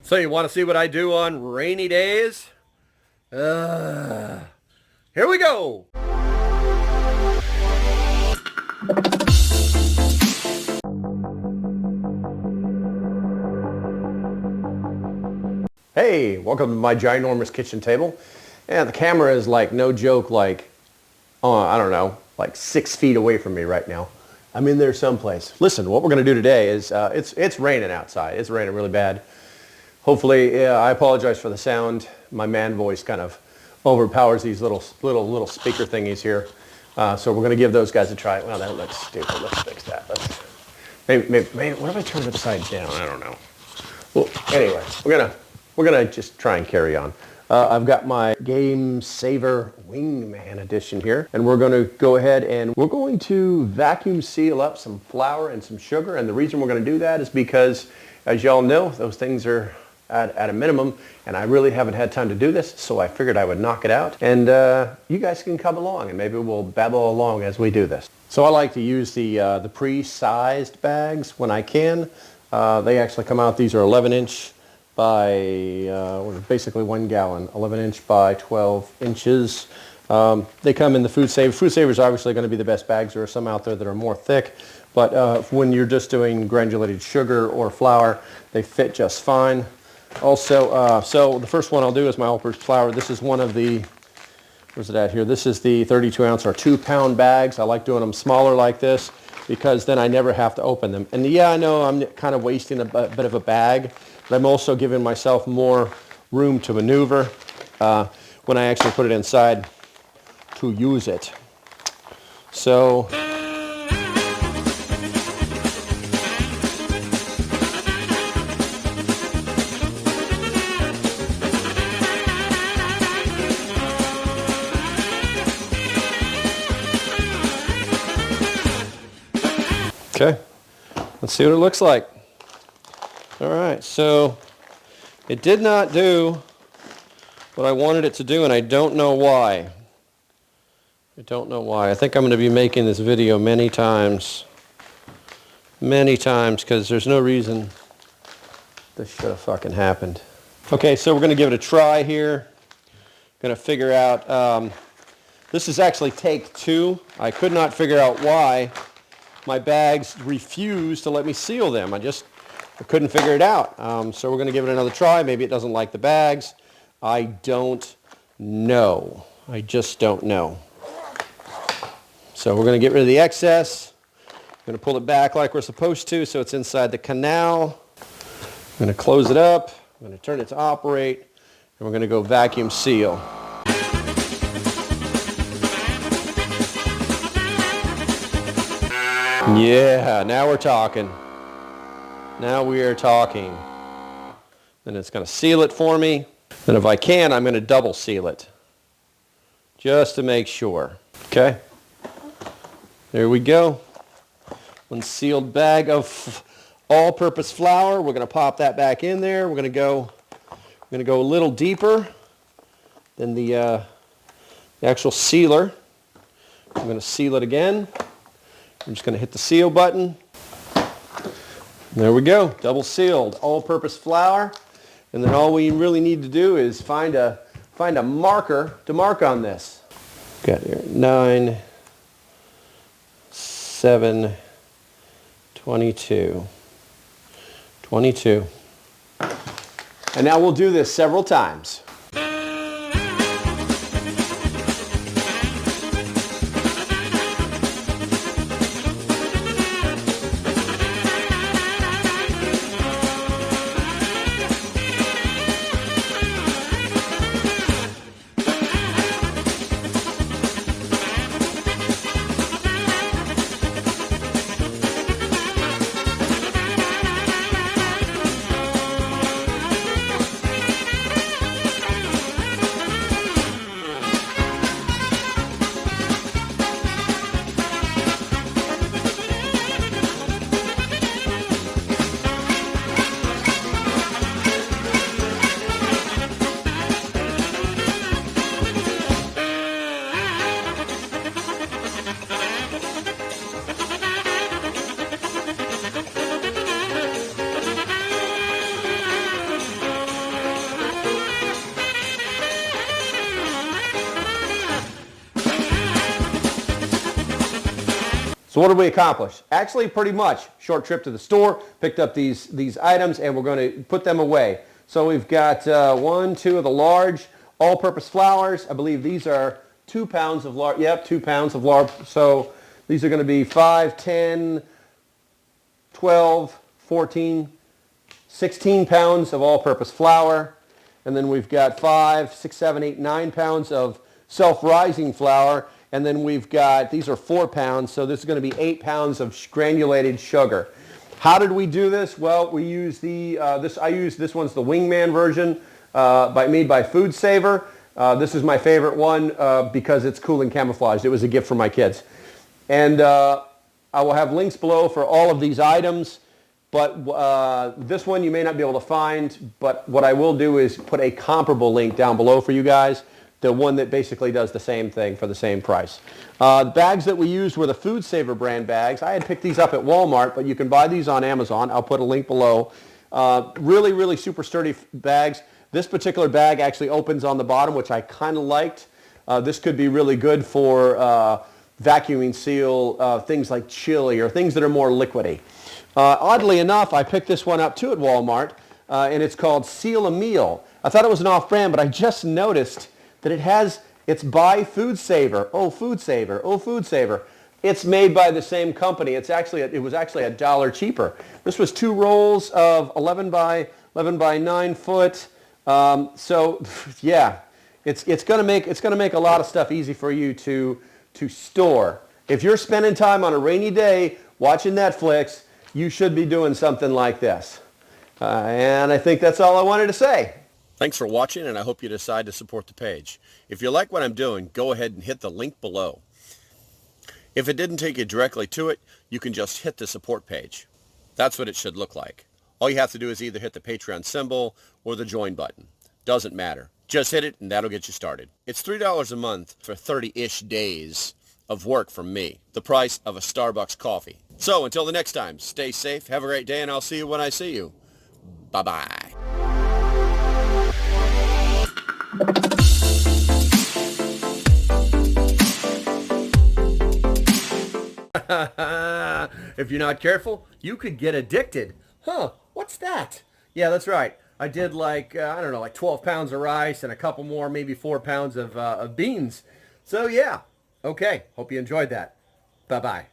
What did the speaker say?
So you want to see what I do on rainy days? Here we go. Hey, welcome to my ginormous kitchen table. And the camera is like, no joke, like, I don't know, like 6 feet away from me right now. I'm in there someplace. Listen, what we're going to do today is, it's raining outside. It's raining really bad. Hopefully, I apologize for the sound. My man voice kind of overpowers these little speaker thingies here. So we're going to give those guys a try. Well, that looks stupid. Let's fix that. Maybe, what if I turn it upside down? I don't know. Well, anyway, we're gonna just try and carry on. I've got my Game Saver Wingman edition here, and we're going to go ahead and we're going to vacuum seal up some flour and some sugar. And the reason we're going to do that is because, as y'all know, those things are at a minimum, and I really haven't had time to do this, so I figured I would knock it out. And you guys can come along, and maybe we'll babble along as we do this. So I like to use the pre-sized bags when I can. They actually come out. These are 11-inch by basically 1 gallon, 11-inch by 12 inches. They come in the Food Saver. Food Saver is obviously going to be the best bags. There are some out there that are more thick, but when you're just doing granulated sugar or flour, they fit just fine. Also, so the first one I'll do is my all-purpose flour. This is one of the, where's it at here? This is the 32-ounce or 2-pound bags. I like doing them smaller like this because then I never have to open them. And yeah, I know I'm kind of wasting a bit of a bag, but I'm also giving myself more room to maneuver when I actually put it inside to use it. So, okay, let's see what it looks like. All right, so it did not do what I wanted it to do, and I don't know why. I don't know why. I think I'm going to be making this video many times, because there's no reason this should have fucking happened. Okay, so we're going to give it a try here. Going to figure out, this is actually take 2. I could not figure out why my bags refused to let me seal them. I couldn't figure it out. So we're going to give it another try. Maybe it doesn't like the bags. I don't know. I just don't know. So we're going to get rid of the excess. I'm going to pull it back like we're supposed to so it's inside the canal. I'm going to close it up. I'm going to turn it to operate. And we're going to go vacuum seal. Yeah, now we're talking. Now we are talking. Then it's going to seal it for me. Then if I can, I'm going to double seal it. Just to make sure. Okay. There we go. One sealed bag of all-purpose flour. We're going to pop that back in there. We're going to go a little deeper than the actual sealer. I'm going to seal it again. I'm just going to hit the seal button. There we go, double sealed, all-purpose flour. And then all we really need to do is find a marker to mark on this. Got here 9, 7, 22. 22. And now we'll do this several times. So what did we accomplish? Actually, pretty much. Short trip to the store, picked up these items, and we're going to put them away. So we've got 2 of the large all-purpose flours. I believe these are 2 pounds of lard. Yep, 2 pounds of lard. So these are going to be 5, 10, 12, 14, 16 pounds of all-purpose flour. And then we've got 5, 6, 7, 8, 9 pounds of self-rising flour. And then we've got, these are 4 pounds, so this is going to be 8 pounds of granulated sugar. How did we do this? Well, we use this one's the Wingman version made by Food Saver. This is my favorite one because it's cool and camouflaged. It was a gift for my kids. And I will have links below for all of these items. But this one you may not be able to find, but what I will do is put a comparable link down below for you guys. The one that basically does the same thing for the same price. The bags that we used were the Food Saver brand bags. I had picked these up at Walmart, but you can buy these on Amazon. I'll put a link below. Really, really super sturdy bags. This particular bag actually opens on the bottom, which I kind of liked. This could be really good for vacuuming seal things like chili or things that are more liquidy. Oddly enough, I picked this one up too at Walmart, and it's called Seal a Meal. I thought it was an off-brand, but I just noticed that it's by Food Saver. Oh, Food Saver. Oh, Food Saver. It's made by the same company. It was actually $1 cheaper. This was 2 rolls of 11 by 9 foot. So yeah, it's going to make a lot of stuff easy for you to store. If you're spending time on a rainy day watching Netflix, you should be doing something like this. And I think that's all I wanted to say. Thanks for watching, and I hope you decide to support the page. If you like what I'm doing, go ahead and hit the link below. If it didn't take you directly to it, you can just hit the support page. That's what it should look like. All you have to do is either hit the Patreon symbol or the join button. Doesn't matter. Just hit it, and that'll get you started. It's $3 a month for 30-ish days of work from me, the price of a Starbucks coffee. So until the next time, stay safe, have a great day, and I'll see you when I see you. Bye-bye. If you're not careful, you could get addicted. Huh, what's that? Yeah, that's right. I did like 12 pounds of rice and a couple more, maybe 4 pounds of beans. So yeah, okay, hope you enjoyed that. Bye-bye.